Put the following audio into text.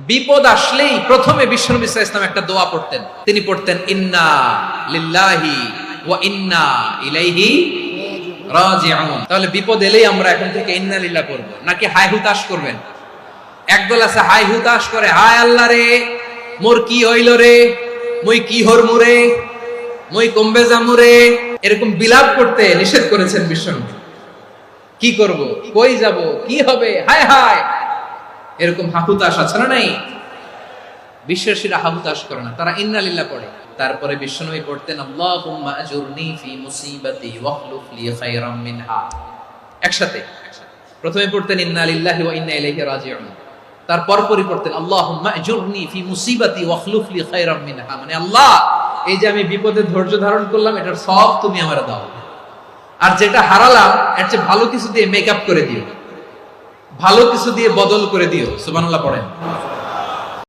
বিপদ আসলেই প্রথমে বিশ্বনবী সাল্লাল্লাহু আলাইহি ওয়াসাল্লাম একটা দোয়া পড়তেন। তিনি পড়তেন ইন্না লিল্লাহি ওয়া ইন্না ইলাইহি রাজিউন। তাহলে বিপদ এলেই আমরা এখন থেকে ইন্না লিল্লাহ পড়ব, নাকি হায় হুতাশ করবেন? একদল আছে হায় হুতাশ করে, হায় আল্লাহ রে মোর কি হইল রে, মই কি হরমু রে, মই কমবে যামু রে, এরকম বিলাপ করতে নিষেধ করেছেন বিশ্বনবী। কি করব, কই যাব, কি হবে, হায় হায়, এরকম হাহুতাশ আছে না? নাই। বিশ্বাসীরা হাহুতাশ করে না, তারা ইন্না লিল্লাহ পড়ে। তারপরে বিশ্বনবী পড়তেন আল্লাহুম্মা আজুরনি ফি মুসিবাতি ওয়াখলুফ লি খায়রাম মিনহা। একসাথে প্রথমে পড়তেন ইন্না লিল্লাহি ওয়া ইন্না ইলাইহি রাজিউন, তারপর পড়তেন আল্লাহুম্মা আজুরনি ফি মুসিবাতি ওয়াখলুফ লি খায়রাম মিনহা, মানে আল্লাহ এই যে আমি বিপদে ধৈর্য ধারণ করলাম এটার সব তুমি আমারে দাও, আর যেটা হারালাম এর চেয়ে ভালো কিছু দিয়ে মেকআপ করে দিও, ভালো কিছু দিয়ে বদল করে দিও। সুবহানাল্লাহ পড়েন।